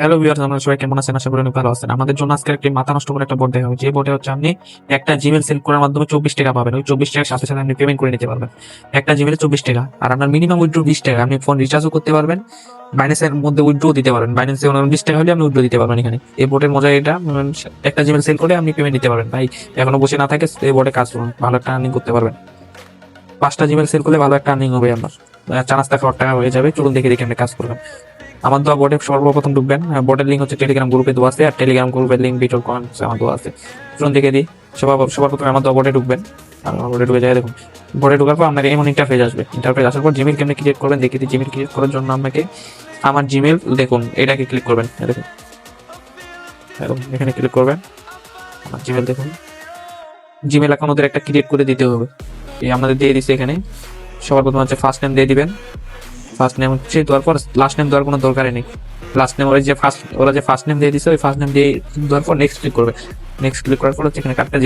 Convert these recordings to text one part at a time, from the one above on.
Hello viewers, আপনারা সবাই কেমন আছেন? আশা করি অনেক ভালো আছেন। আমাদের জন্য আজকে একটি মাথা নষ্ট করে একটা বোর্ড দেখা হবে। যে বোর্ডে হচ্ছে আপনি একটা জিমেল সেন্ড করার মাধ্যমে 24 টাকা পাবেন। ওই 24 টাকার সাথে সাথে আপনি পেমেন্ট করে নিতে পারবেন। একটা জিমেলে 24 টাকা। আর আপনার মিনিমাম উইথড্র 20 টাকা। আপনি ফোন রিচার্জও করতে পারবেন। বাইন্যান্সের মধ্যে উইথড্র দিতে পারবেন। বাইন্যান্সে 20 টাকা হলে আপনি উইথড্র দিতে পারবেন এখানে। এই বোর্ডের মজা এটা, একটা জিমেল সেন্ড করে আপনি পেমেন্ট দিতে পারবেন। ভাই এখনো বসে না থাকে এই বোর্ডে কাজ করুন। ভালো একটা আর্নিং করতে পারবেন। 5টা জিমেল সেল করলে ভালো একটা আর্নিং হবে আপনার। 4 টাকা টাকা হয়ে যাবে। চলুন দেখে দেখে আপনি কাজ করবেন। আমার দেওয়া বোর্ডে সর্বপ্রথম ঢুকবেন। বোর্ডের লিঙ্ক হচ্ছে টেলিগ্রাম গ্রুপে দেওয়া আছে, আর টেলিগ্রাম গ্রুপের লিঙ্ক ভিডিও কমেন্টস আমার দেওয়া আছে। চলুন দেখে দিই। সবার প্রথমে আমার দেওয়া বোর্ডে ঢুকবেন। আর আমার বোর্ডে ঢুকে যায় দেখুন। বোর্ডে ঢোকার পর আপনাকে এমন ইন্টারফেস আসবে। ইন্টারফেস আসার পর জিমেল কেমনে ক্রিয়েট করবেন দেখে দিই। জিমেল ক্রিয়েট করার জন্য আপনাকে আমার জিমেল দেখুন এটাকে ক্লিক করবেন। দেখুন এখানে ক্লিক করবেন। আমার জিমেল দেখুন। জিমেল এখন ওদের একটা ক্রিয়েট করে দিতে হবে। এই আমাদের দিয়ে দিচ্ছে এখানে। সবার প্রথমে হচ্ছে ফার্স্ট নেম দিয়ে দিবেন। ফার্স্ট নেম হচ্ছে দেওয়ার পর লাস্ট নেম দেওয়ার কোনো দরকারই নেই। লাস্ট নেম ওরা যে ফার্স্ট নেম দিয়ে দিছে, ওই ফার্স্ট নেম দিয়ে দেওয়ার পর নেক্সট ক্লিক করবে। নেক্সট ক্লিক করার পর হচ্ছে এখানে একটা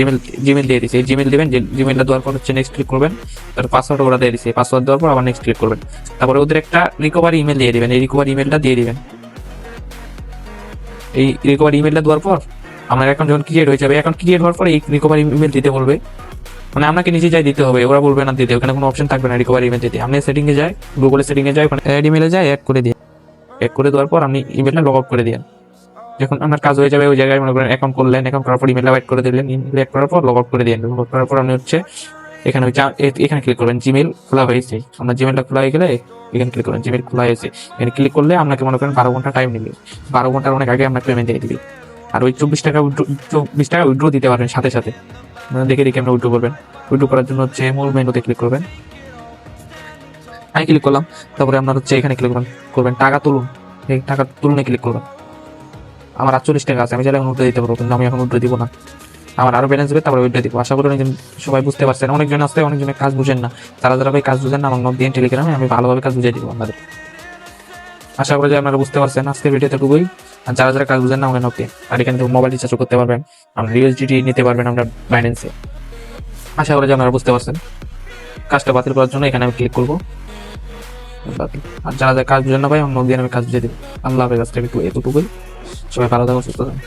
জিমেল দিয়ে দিছে। এই জিমেল দিবেন। জিমেলটা দেওয়ার পর হচ্ছে নেক্সট ক্লিক করবেন। তারপর পাসওয়ার্ড ওরা দিয়ে দিছে। পাসওয়ার্ড দেওয়ার পর আবার নেক্সট ক্লিক করবেন। তারপরে ওদের একটা রিকভারি ইমেল দিয়ে দিবেন। এই রিকভারি ইমেলটা দিয়ে দিবেন। এই রিকভারি ইমেলটা দেওয়ার পর আপনার অ্যাকাউন্ট যখন ক্রিয়েট হয়ে যাবে, অ্যাকাউন্ট ক্রিয়েট হওয়ার পর এই রিকভারি ইমেল দিতে বলবে। মানে আপনাকে নিজে যাই দিতে হবে, ওরা বলবে না দিতে। ওখানে কোনো অপশন থাকবে না রিকভারি ইমেল দিতে। আপনি সেটিং এ যায়, গুগলের সেটিং এ যায়, ওখানে অ্যাড ইমেলে যায়, অ্যাড করে দিয়ে অ্যাড করে দেওয়ার পর আপনি ইমেলটা লগ আউট করে দিন। যখন আপনার কাজ হয়ে যাবে, ওই জায়গায় মনে করেন অ্যাকাউন্ট করলেন, অ্যাকাউন্ট করার পর ইমেলটা অ্যাড করে দিলেন। ইমেল অ্যাড করার পর লগ আউট করে দিন। লগ আউট করার পর আপনি হচ্ছে এখানে এখানে ক্লিক করবেন। জিমেল খোলা হয়েছে। আপনার জিমেলটা খোলা হয়ে গেলে এখানে ক্লিক করবেন। জিমেল খোলা হয়েছে, এখানে ক্লিক করলে আপনাকে মনে করেন 12 ঘন্টা টাইম নেবে। 12 ঘন্টার অনেক আগে আপনার পেমেন্ট দিয়ে দিবে। আর ওই 24 টাকা উইথড্র দিতে পারবেন সাথে সাথে। দেখে দেখে আপনি উইথড্র করবেন। উইথড্র করার জন্য হচ্ছে মূল মেনুতে ক্লিক করবেন। আমি ক্লিক করলাম। তারপরে আপনার হচ্ছে এখানে ক্লিক করবেন টাকা তুলুন। এই টাকা তুলনে ক্লিক করবেন। আমার 48 টাকা আছে, আমি চাইলে এখন উঠে দিতে পারবো, কিন্তু আমি এখন উঠে দিব না। আমার আরো ব্যালেন্স হবে, তারপরে উঠে দিব। আশা করি অনেকজন সবাই বুঝতে পারছেন। অনেকজন আছে, অনেকজনের কাজ বুঝেন না। তারা যারা ভাই কাজ বুঝেন না, আমার নক দিয়ে টেলিগ্রামে আমি ভালোভাবে কাজ বুঝিয়ে দিব আপনাদের। আশা করি যে আপনারা বুঝতে পারছেন। আজকের ভিডিওতে টুকুই। আর যারা যারা কাজ বুঝেন না, আমাকে নক দিয়ে। আর এখানে মোবাইল রিচার্জ করতে পারবেন, আমরা ইউএসডিটি নিতে পারবেন আমরা বাইন্যান্সে। আশা করি যে আপনারা বুঝতে পারছেন। কাজটা বাতিল করার জন্য এখানে আমি ক্লিক করবো। আর যারা যারা কাজ বুঝেন না ভাই, আমার নক দিয়ে আমি কাজ বুঝিয়ে দিব। আল্লাহ হাফেজ। আজকে একটু এতটুকুই। সবাই ভালো থাকুন, সুস্থ থাকুন।